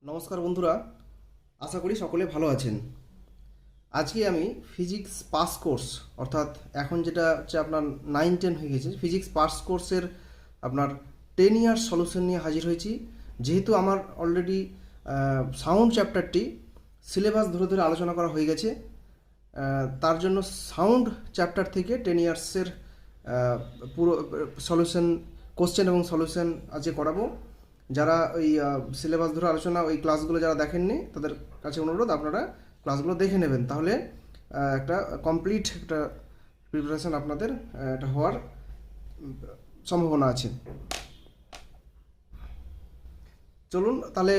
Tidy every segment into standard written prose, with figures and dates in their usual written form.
নমস্কার বন্ধুরা, আশা করি সকলে ভালো আছেন। আজকে আমি ফিজিক্স পাস কোর্স অর্থাৎ এখন যেটা হচ্ছে আপনার 9-10 হয়ে গেছে, ফিজিক্স পাস কোর্সের আপনার 10 ইয়ার সলিউশন নিয়ে হাজির হয়েছি। যেহেতু আমার অলরেডি সাউন্ড চ্যাপ্টারটি সিলেবাস ধরে ধরে আলোচনা করা হয়ে গেছে, তার জন্য সাউন্ড চ্যাপ্টার থেকে 10 ইয়ার্সের পুরো সলিউশন, কোশ্চেন এবং সলিউশন আজকে করাবো। যারা ওই সিলেবাস ধরে আলোচনা ওই ক্লাসগুলো যারা দেখেননি তাদের কাছে অনুরোধ আপনারা ক্লাসগুলো দেখে নেবেন, তাহলে একটা কমপ্লিট একটা প্রিপারেশন আপনাদের এটা হওয়ার সম্ভাবনা আছে। চলুন তাহলে,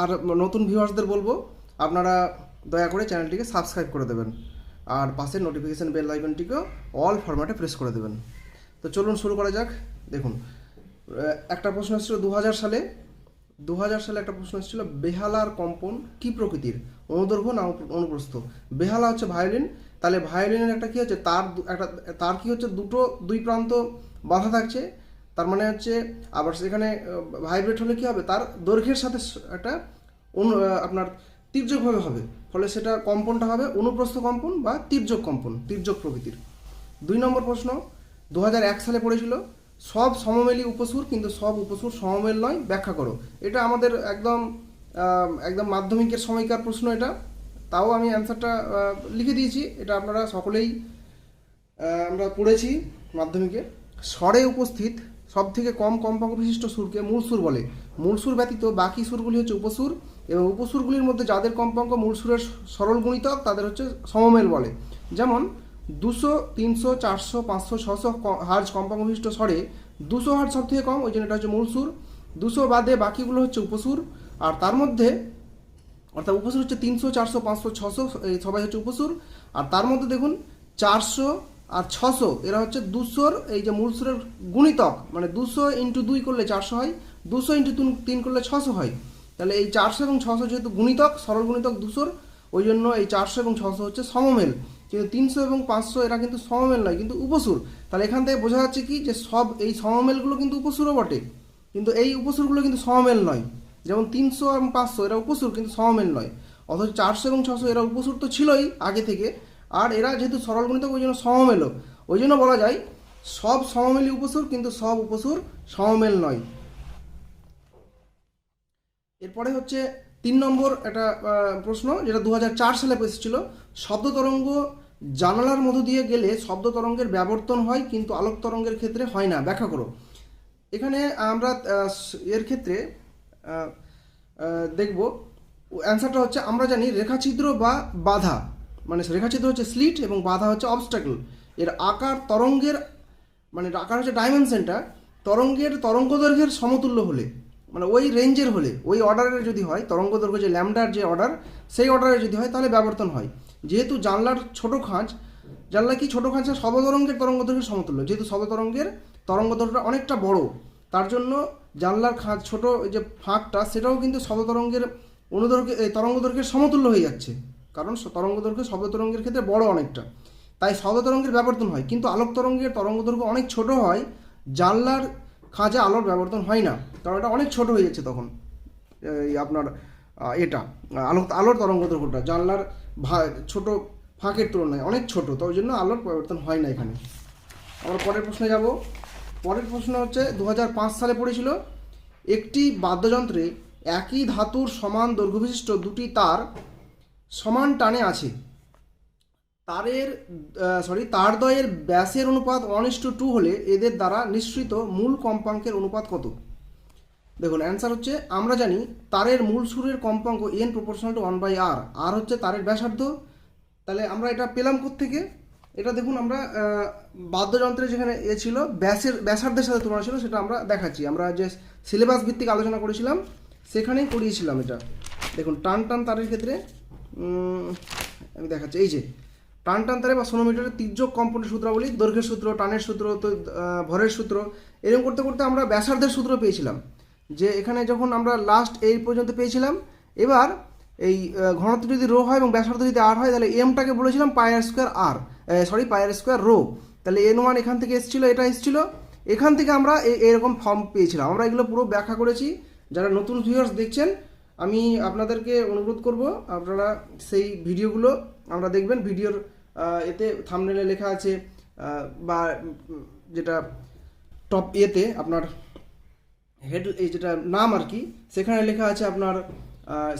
আর নতুন ভিউয়ার্সদের বলবো আপনারা দয়া করে চ্যানেলটিকে সাবস্ক্রাইব করে দেবেন আর পাশের নোটিফিকেশান বেল আইকনটিকেও অল ফরম্যাটে প্রেস করে দেবেন। তো চলুন শুরু করা যাক। দেখুন, একটা প্রশ্ন এসেছিল 2000 সালে একটা প্রশ্ন এসেছিল, বেহালার কম্পন কি প্রকৃতির, অনুদৈর্ঘ্য না অনুপ্রস্থ। বেহালা হচ্ছে ভায়োলিন, তাহলে ভায়োলিনের একটা কি হচ্ছে তার কি হচ্ছে দুই প্রান্ত বাঁধা থাকছে, তার মানে হচ্ছে আবার সেখানে ভাইব্রেট হলে কি হবে, তার দৈর্ঘ্যের সাথে একটা আপনার তির্যকভাবে হবে, ফলে সেটা কম্পনটা হবে অনুপ্রস্থ কম্পন বা তির্যক কম্পন, তির্যক প্রকৃতির। 2 নম্বর প্রশ্ন 2001 সালে পড়েছিল, সব সমমেলই উপসুর কিন্তু সব উপসুর সমমেল নয়, ব্যাখ্যা করো। এটা আমাদের একদম মাধ্যমিকের সময়কার প্রশ্ন এটা, তাও আমি অ্যান্সারটা লিখে দিয়েছি। এটা আপনারা সকলেই আমরা পড়েছি মাধ্যমিকে। স্বরে উপস্থিত সব থেকে কম কম্পাঙ্ক বিশিষ্ট সুরকে মূল সুর বলে। মূল সুর ব্যতীত বাকি সুরগুলি হচ্ছে উপসুর, এবং উপসুরগুলির মধ্যে যাদের কম্পাঙ্ক মূল সুরের সরল গুণিতক তাদের হচ্ছে সমমেল বলে। যেমন 200, 300, 400, 500, 600 হার্জ কম্পাঙ্ক বিশিষ্ট স্বরে 200 হার্জ সব থেকে কম, ওই জন্য এটা হচ্ছে মূল সুর। 200 বাদে বাকিগুলো হচ্ছে উপসুর, আর তার মধ্যে অর্থাৎ উপসুর হচ্ছে 300, 400, 500, 600 এই সবাই হচ্ছে উপসুর। আর তার মধ্যে দেখুন 400 আর 600 এরা হচ্ছে 200-র এই যে মূল সুরের গুণিতক, মানে 200 × 2 করলে 400 হয়, 200 × 3 করলে 600 হয়। তাহলে এই 400 এবং 600 যেহেতু গুণিতক, সরল গুণিতক 200-র, ওই জন্য এই 400 এবং 600 হচ্ছে সমমেল। কিন্তু 300 এবং 500 এরা কিন্তু সমমেল নয়, কিন্তু উপসুর। তাহলে এখান থেকে বোঝা যাচ্ছে কি, যে সব এই সমমেলগুলো কিন্তু উপসুরও বটে, কিন্তু এই উপসুরগুলো কিন্তু সমমেল নয়। যেমন 300 এবং 500 এরা উপসুর কিন্তু সমমেল নয়, অথচ 400 এবং 600 এরা উপসুর তো ছিলই আগে থেকে, আর এরা যেহেতু সরল গুণিতক ওই জন্য সমমেলও। ওই জন্য বলা যায় সব সমমেলই উপসুর কিন্তু সব উপসুর সমমেল নয়। এরপরে হচ্ছে 3 নম্বর একটা প্রশ্ন, যেটা 2004 সালে এসেছিল, শব্দ তরঙ্গ জানালার মধ্য দিয়ে গেলে শব্দ তরঙ্গের ব্যাবর্তন হয় কিন্তু আলোক তরঙ্গের ক্ষেত্রে হয় না, ব্যাখ্যা করো। এখানে আমরা এর ক্ষেত্রে দেখব অ্যান্সারটা হচ্ছে, আমরা জানি রেখাছিদ্র বা বাধা, মানে রেখাছিদ্র হচ্ছে স্লিট এবং বাধা হচ্ছে অবস্ট্যাকল। এর আকার তরঙ্গের, মানে আকার হচ্ছে ডাইমেনশনটা তরঙ্গের তরঙ্গদৈর্ঘ্যের সমতুল্য হলে, মানে ওই রেঞ্জের হলে, ওই অর্ডারের যদি হয়, তরঙ্গদৈর্ঘ্য যে ল্যামডার যে অর্ডার, সেই অর্ডারে যদি হয় তাহলে ব্যাবর্তন হয়। যেহেতু জানলার ছোটো খাঁজ, জানলা কি ছোটো খাঁজ শবতরঙ্গের তরঙ্গদৈর্ঘ্যের সমতুল্য, যেহেতু শবতরঙ্গের তরঙ্গদৈর্ঘ্যটা অনেকটা বড়, তার জন্য জানলার খাঁজ ছোটো যে ফাঁকটা সেটাও কিন্তু শবতরঙ্গের অনুদৈর্ঘ্য তরঙ্গদৈর্ঘ্যের সমতুল্য হয়ে যাচ্ছে, কারণ তরঙ্গদৈর্ঘ্য শব্দতরঙ্গের ক্ষেত্রে বড় অনেকটা, তাই শব্দতরঙ্গের ব্যাবর্তন হয়। কিন্তু আলোক তরঙ্গের তরঙ্গদৈর্ঘ্য অনেক ছোট হয়, জানলার খাঁজে আলোর ব্যাবর্তন হয় না, কারণ এটা অনেক ছোট হয়ে যাচ্ছে তখন। এই আপনার এটা আলোর তরঙ্গদৈর্ঘ্যটা জানলার ছোট ফাঁকের তুলনায় অনেক ছোট, তো ওই জন্য আলোর পরিবর্তন হয় না এখানে। আমরা পরের প্রশ্নে যাব। পরের প্রশ্ন হচ্ছে 2005 সালে পড়েছিল, একটি বাদ্যযন্ত্রে একই ধাতুর সমান দৈর্ঘ্যবিশিষ্ট দুটি তার সমান টানে আছে, তারদ্বয়ের ব্যাসের অনুপাত 1:2 হলে এদের দ্বারা নিঃসৃত মূল কম্পাঙ্কের অনুপাত কত। দেখুন অ্যান্সার হচ্ছে, আমরা জানি তারের মূল সুরের কম্পাঙ্ক n = 1/r, আর হচ্ছে তারের ব্যাসার্ধ। তাহলে আমরা এটা পেলাম কোত্থেকে, এটা দেখুন আমরা বাদ্যযন্ত্রে যেখানে ছিল ব্যাসার্ধের সাথে তুলনা ছিল, সেটা আমরা দেখাচ্ছি। আমরা যে সিলেবাস ভিত্তিক আলোচনা করেছিলাম সেখানেই করিয়েছিলাম এটা। দেখুন টান তারের ক্ষেত্রে আমি দেখাচ্ছি, এই যে টান তারে বা সোনোমিটারের তির্যক কম্পনের সূত্রাবলী, দৈর্ঘ্যের সূত্র, টানের সূত্র, তো ভরের সূত্র, এরকম করতে করতে আমরা ব্যাসার্ধের সূত্র পেয়েছিলাম, যে এখানে যখন আমরা লাস্ট এই পর্যন্ত পেয়েছিলাম। এবার এই ঘনত্ব যদি রো হয় এবং ব্যাসার্ধ যদি আর হয়, তাহলে এমটাকে বলেছিলাম পাই r² রো। তাহলে n1 এখান থেকে এসেছিলো, এটা এসেছিলো এখান থেকে, আমরা এরকম ফর্ম পেয়েছিলাম। আমরা এগুলো পুরো ব্যাখ্যা করেছি, যারা নতুন ভিউয়ার্স দেখছেন আমি আপনাদেরকে অনুরোধ করব আপনারা সেই ভিডিওগুলো আমরা দেখবেন। ভিডিওর এতে থাম্বনেলে লেখা আছে বা যেটা টপ এতে আপনার হেড এই যেটা নাম আর কি, সেখানে লেখা আছে আপনার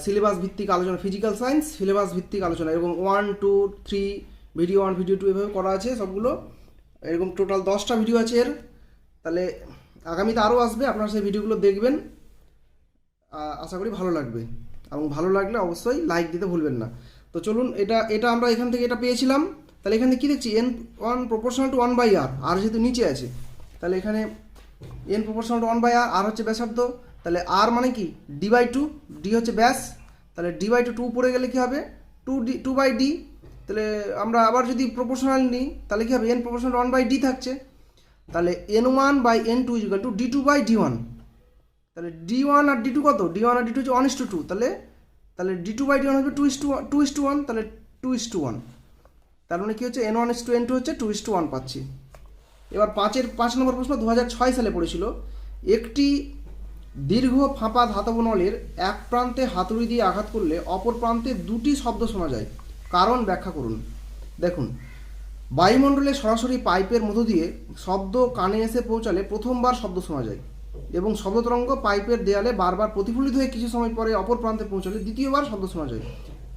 সিলেবাস ভিত্তিক আলোচনা, ফিজিক্যাল সায়েন্স সিলেবাস ভিত্তিক আলোচনা, এরকম 1, 2, 3 ভিডিও 1 ভিডিও 2 এভাবে করা আছে সবগুলো। এরকম টোটাল 10টা ভিডিও আছে এর। তাহলে আগামীতে আরও আসবে, আপনারা সেই ভিডিওগুলো দেখবেন, আশা করি ভালো লাগবে। এবং ভালো লাগলে অবশ্যই লাইক দিতে ভুলবেন না। তো চলুন, এটা আমরা এখান থেকে এটা পেয়েছিলাম। তাহলে এখানে কী দেখছি, n1 প্রপোর্শনাল টু 1/r, আর যেহেতু নিচে আছে তাহলে এখানে n প্রপোর্শনাল টু 1/r, আর হচ্ছে ব্যাসার্ধ। তাহলে r মানে কি d/2, d হচ্ছে ব্যাস, তাহলে d/2 2 পড়ে গেলে কী হবে 2/d। তাহলে আমরা আবার যদি প্রপোর্শনাল নিই তাহলে কী হবে, n প্রপোর্শনাল 1/d থাকছে। তাহলে n1/n2 = d2/d1। তাহলে d1 আর d2 কত, d1 আর d2 হচ্ছে 1:2, তাহলে d2/d1 হবে 2:1, তাহলে 2:1। তার মানে কী হচ্ছে, n1:n2 হচ্ছে 2:1 পাচ্ছি। এবার 5 নম্বর প্রশ্ন 2006 সালে পড়েছিল। একটি দীর্ঘ ফাঁপা ধাতব নলের এক প্রান্তে হাতুড়ি দিয়ে আঘাত করলে অপর প্রান্তে দুটি শব্দ শোনা যায়, কারণ ব্যাখ্যা করুন। দেখুন, বায়ুমণ্ডলে সরাসরি পাইপের মধ্য দিয়ে শব্দ কানে এসে পৌঁছালে প্রথমবার শব্দ শোনা যায়, এবং শব্দ তরঙ্গ পাইপের দেয়ালে বারবার প্রতিফলিত হয়ে কিছু সময় পরে অপর প্রান্তে পৌঁছালে দ্বিতীয়বার শব্দ শোনা যায়।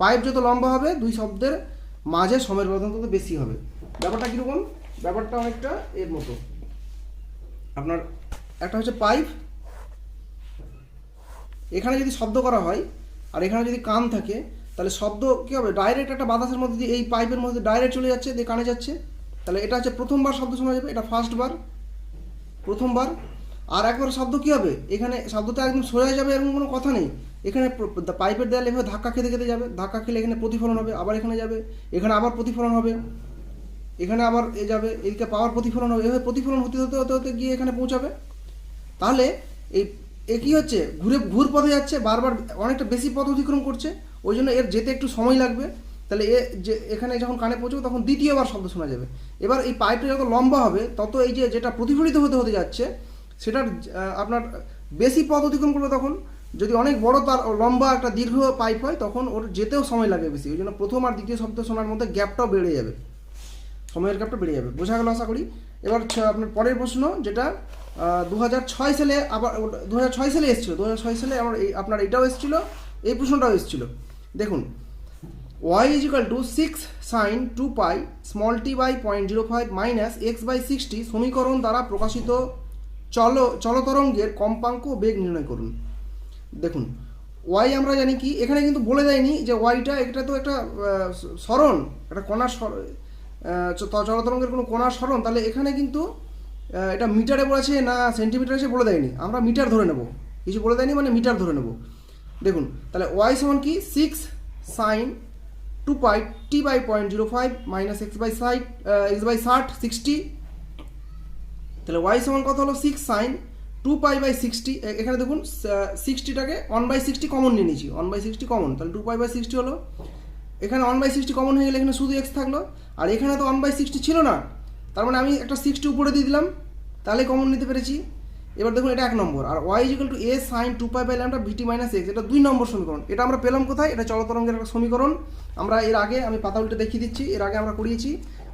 পাইপ যত লম্বা হবে দুই শব্দের মাঝে সময়ের ব্যবধান তত বেশি হবে। ব্যাপারটা কীরকম, ব্যাপারটা অনেকটা এর মতো। আপনার একটা হচ্ছে পাইপ, এখানে যদি শব্দ করা হয় আর এখানে যদি কান থাকে, তাহলে শব্দ কী হবে, ডাইরেক্ট একটা বাতাসের মধ্যে দিয়ে এই পাইপের মধ্যে ডাইরেক্ট চলে যাচ্ছে, দিয়ে কানে যাচ্ছে। তাহলে এটা হচ্ছে প্রথমবার শব্দ শোনা যাবে, এটা ফার্স্টবার, প্রথমবার। আর একবার শব্দ কী হবে, এখানে শব্দটা একদম সরে যাবে এরকম কোনো কথা নেই। এখানে পাইপের দেয়ালে এভাবে ধাক্কা খেতে খেতে যাবে, ধাক্কা খেলে এখানে প্রতিফলন হবে, আবার এখানে যাবে, এখানে আবার প্রতিফলন হবে, এখানে আবার এ যাবে, এদিকে পাওয়ার প্রতিফলন হবে, এভাবে প্রতিফলন হতে হতে হতে হতে গিয়ে এখানে পৌঁছাবে। তাহলে এ কী হচ্ছে, ঘুর পথে যাচ্ছে, বারবার অনেকটা বেশি পথ অতিক্রম করছে, ওই জন্য এর যেতে একটু সময় লাগবে। তাহলে যে এখানে যখন কানে পৌঁছবে তখন দ্বিতীয়বার শব্দ শোনা যাবে। এবার এই পাইপটা যত লম্বা হবে তত এই যেটা প্রতিফলিত হতে হতে যাচ্ছে সেটার আপনার বেশি পথ অতিক্রম করবে। তখন যদি অনেক বড় তার লম্বা একটা দীর্ঘ পাইপ হয় তখন ওর যেতেও সময় লাগে বেশি, ওই জন্য প্রথম আর দ্বিতীয় শব্দ শোনার মধ্যে গ্যাপটাও বেড়ে যাবে, সময়ের গ্যাপটা বেড়ে যাবে। বোঝা গেল আশা করি। এবার আপনার পরের প্রশ্ন, যেটা 2006 সালে, আবার 2006 সালে এসেছিলো, 2006 সালে আপনার এটাও এসেছিলো, এই প্রশ্নটাও এসেছিলো। দেখুন, y = 6 sin 2π t/0.05 - x/60 সমীকরণ দ্বারা প্রকাশিত চলতরঙ্গের কম্পাঙ্ক ও বেগ নির্ণয় করুন। দেখুন, y আমরা জানি কি, এখানে কিন্তু বলে দেয়নি যে ওয়াইটা, এটা তো একটা সরণ, একটা কণার চলতরঙ্গের কোনো কণার সরণ। তাহলে এখানে কিন্তু এটা মিটারে বলেছে না সেন্টিমিটার এসে বলে দেয়নি, আমরা মিটার ধরে নেব, কিছু বলে দেয়নি মানে মিটার ধরে নেব। দেখুন, তাহলে y সমান কি 6 sin 2π t/0.05 - x/60। তাহলে y সমান কত হলো 6 sin 2π/60। এখানে দেখুন 60টাকে 1/60 কমন নিয়ে নিয়েছি, 1/60 কমন, তাহলে 2π/60 হলো। এখানে 1/60 কমন হয়ে গেলে এখানে শুধু x থাকলো, আর এখানে তো 1/60 ছিল না, তার মানে আমি একটা 60 উপরে দিয়ে দিলাম, তাহলে কমন নিতে পেরেছি। এবার দেখুন, এটা 1 নম্বর। আর y = a sin 2π/λ vt - x, এটা 2 নম্বর সমীকরণ। এটা আমরা পেলাম কোথায়, এটা চলতরঙ্গের একটা সমীকরণ। আমরা এর আগে, আমি পাতা উল্টে দেখিয়ে দিচ্ছি, এর আগে আমরা করিয়েছি।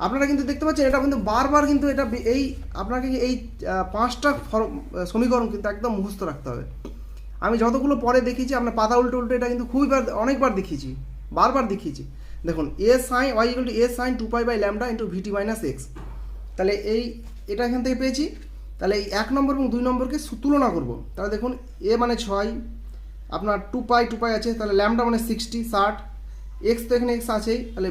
আপনারা কিন্তু দেখতে পাচ্ছেন এটা কিন্তু বারবার কিন্তু এটা আপনাকে এই 5টা সমীকরণ কিন্তু একদম মুখস্থ রাখতে হবে। আমি যতগুলো পরে দেখিয়েছি আপনার পাতা উল্টে উল্টে এটা কিন্তু অনেকবার দেখিয়েছি, বারবার দেখিয়েছি। দেখুন, y = a sin 2π/λ vt - x। তাহলে এটা এখান থেকে পেয়েছি। তাহলে এই 1 নম্বর এবং 2 নম্বরকে তুলনা করব। তাহলে দেখুন, a মানে 6, আপনার 2π আছে, তাহলে ল্যামডা মানে 60, x তো এখানে x আছেই, তাহলে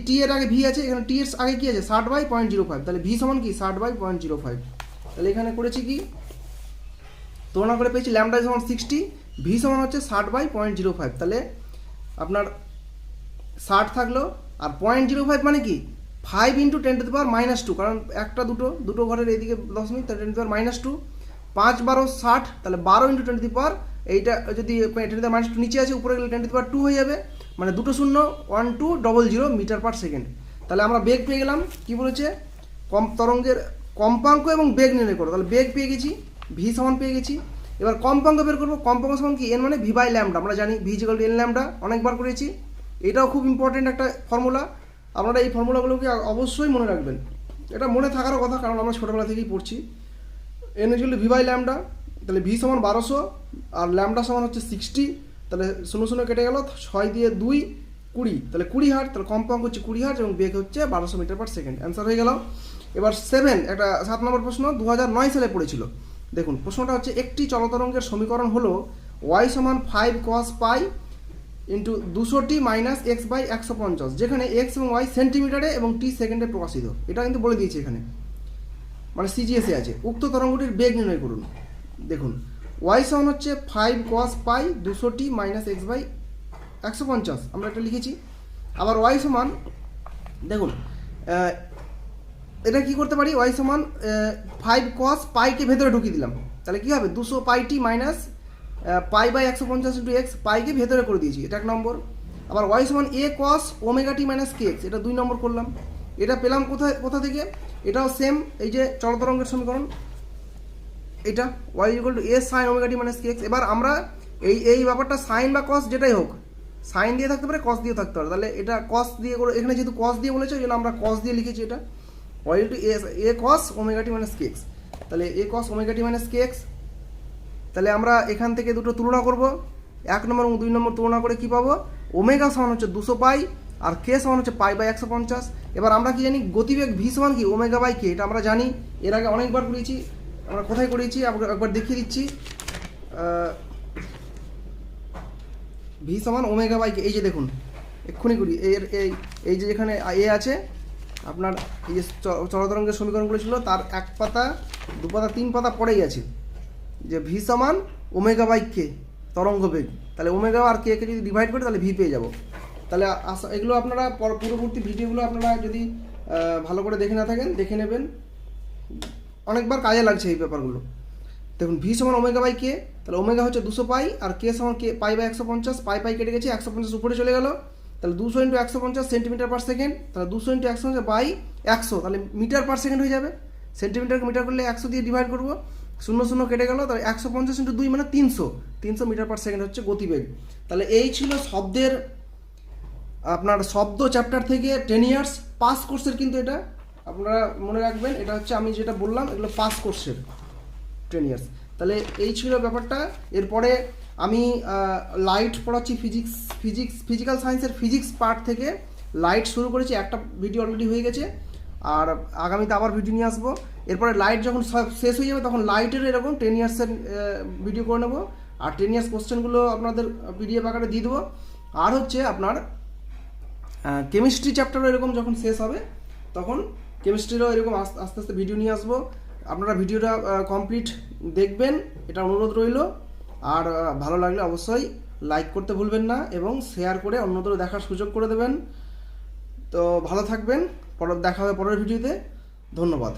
t এর আগে v আছে, এখানে t এর আগে কি আছে 60/0.05, তাহলে v সমান কি 60/0.05। তাহলে এখানে করেছি কি, তুলনা করে পেয়েছি ল্যামডা সমান 60, v সমান হচ্ছে 60/0.05। তাহলে আপনার 60 থাকলো, আর 0.05 মানে কি 5 × 10⁻², কারণ একটা দুটো ঘরের এইদিকে দশমিক, তাহলে 10⁻², 5 12 60, তাহলে 12 × 10⁻², এইটা যদি 10⁻² নিচে আছে, উপরে গেলে 10⁻² হয়ে যাবে, মানে 2 0 1 2 0 0 মিটার/সেকেন্ড। তাহলে আমরা বেগ পেয়ে গেলাম, কি বলেছে, তরঙ্গের কম্পাঙ্ক এবং বেগ নির্ণয় করো। তাহলে বেগ পেয়ে গেছি, ভি সমান পেয়ে গেছি। এবার কম্পাঙ্ক বের করবো। কম্পাঙ্ক সমান কি? এন মানে ভি বাই ল্যামডা, আমরা জানি V equal to N lambda, অনেকবার করেছি। এটাও খুব ইম্পর্টেন্ট একটা ফর্মুলা, আপনারা এই ফর্মুলাগুলোকে অবশ্যই মনে রাখবেন। এটা মনে থাকারও কথা, কারণ আমরা ছোটোবেলা থেকেই পড়ছি। N equal to v by lambda, তাহলে ভি সমান 1200 আর ল্যামডা সমান হচ্ছে 60, তাহলে 0 কেটে গেল, 6 দিয়ে 2 20, তাহলে 20 হার্জ, তাহলে কম্পাঙ্ক হচ্ছে 20 হার্জ এবং বেগ হচ্ছে 1200 মিটার পার সেকেন্ড। অ্যান্সার হয়ে গেল। এবার 7, একটা 7 নম্বর প্রশ্ন, 2009 সালে পড়েছিল। দেখুন প্রশ্নটা হচ্ছে, একটি চলতরঙ্গের সমীকরণ হলো y সমান 5 cos pi into 200t minus x by 150, যেখানে এক্স এবং ওয়াই সেন্টিমিটারে এবং টি সেকেন্ডে প্রকাশিত। এটা কিন্তু বলে দিয়েছি এখানে, মানে সিজিএসে আছে। উক্ত তরঙ্গটির বেগ নির্ণয় করুন। দেখুন ওয়াই সমান হচ্ছে 5 cos pi 200t minus x by 150, আমরা এটা লিখেছি। আবার ওয়াই সমান, দেখুন এটা কি করতে পারি, ওয়াই সমান 5 cos পাইকে ভেতরে ঢুকিয়ে দিলাম, তাহলে কি হবে 200 pi t minus pi by 150 into x, পাইকে ভেতরে করে দিয়েছি, এটা 1 নম্বর। আবার ওয়াই সমান এ cos omega t minus k x, এটা 2 নম্বর করলাম। এটা পেলাম কোথা থেকে? এটাও সেম, এই যে চলতরঙ্গের সমীকরণ, এটা y equal to a sine omega t minus k x. এবার আমরা এই ব্যাপারটা সাইন বা কস যেটাই হোক, সাইন দিয়ে থাকতে পারে, কস দিয়ে থাকতে পারে, তাহলে এটা কস দিয়ে করে, এখানে যেহেতু কস দিয়ে বলেছে ওই জন্য আমরা কস দিয়ে লিখেছি। এটা y equal to a cos omega t minus k x, তাহলে a cos omega t minus k x. তাহলে আমরা এখান থেকে দুটো তুলনা করব, 1 নম্বর এবং 2 নম্বর তুলনা করে কি পাবো? ওমেগা সমান হচ্ছে 200 পাই আর কে সমান হচ্ছে পাই বাই 150। এবার আমরা কি জানি, গতিবেগ ভি সমান কি? ওমেগা বাই কে, এটা আমরা জানি, এর আগে অনেকবার করেছি। আমরা কোথায় করেছি একবার দেখিয়ে দিচ্ছি। ভি সমান ওমেগা বাই কে, এই যে দেখুন এক্ষুনি করি, এই যে এখানে এ আছে আপনার, এই যে চলতরঙ্গের সমীকরণগুলো ছিল তার 1 পাতা 2 পাতা 3 পাতা পড়েই আছে, যে ভি সমান ওমেগা বাই কে তরঙ্গ বেগ, তাহলে ওমেগা আর কে কে যদি ডিভাইড করে তাহলে ভি পেয়ে যাব। তাহলে এগুলো আপনারা পূর্ববর্তী ভিডিওগুলো আপনারা যদি ভালো করে দেখে না থাকেন দেখে নেবেন, অনেকবার কাজে লাগছে এই ব্যাপারগুলো। দেখুন ভি সমান ওমেগা বাই কে, তাহলে ওমেগা হচ্ছে 200 পাই আর কে সমান কে পাই বাই 150, পাই কেটে গেছে, 150 উপরে চলে গেল, তাহলে 200 ইন্টু 150 সেন্টিমিটার পার সেকেন্ড, তাহলে 200 ইন্টু 150 বাই 100, তাহলে মিটার পার সেকেন্ড হয়ে যাবে। সেন্টিমিটারকে মিটার করলে 100 দিয়ে ডিভাইড করবো, 0 কেটে গেল, তাহলে 150 ইন্টু 2 মানে 300 মিটার পার সেকেন্ড হচ্ছে গতিবেগ। তাহলে এই ছিল শব্দের, আপনার শব্দ চ্যাপ্টার থেকে 10 ইয়ার্স পাস কোর্সের, কিন্তু এটা আপনারা মনে রাখবেন, এটা হচ্ছে আমি যেটা বললাম এগুলো পাস কোর্সের 10 ইয়ার্স। তাহলে এই ছিল ব্যাপারটা। এরপরে আমি লাইট পড়াচ্ছি, ফিজিক্যাল সায়েন্সের ফিজিক্স পার্ট থেকে লাইট শুরু করেছি, একটা ভিডিও অলরেডি হয়ে গেছে, আর আগামীতে আবার ভিডিও নিয়ে আসবো। এরপরে লাইট যখন সব শেষ হয়ে যাবে তখন লাইটের এরকম 10 ইয়ার্সের ভিডিও করে নেবো, আর 10 ইয়ার্স কোশ্চেনগুলো আপনাদের পিডিএফ আকারে দিয়ে দেবো। আর হচ্ছে আপনার কেমিস্ট্রি চ্যাপ্টারও এরকম যখন শেষ হবে তখন কেমিস্ট্রিরও এরকম আস্তে আস্তে ভিডিও নিয়ে আসবো। আপনারা ভিডিওটা কমপ্লিট দেখবেন, এটা অনুরোধ রইল। আর ভালো লাগলে অবশ্যই লাইক করতে ভুলবেন না এবং শেয়ার করে অন্যদের দেখার সুযোগ করে দেবেন। তো ভালো থাকবেন, দেখা হবে পরের ভিডিওতে। ধন্যবাদ।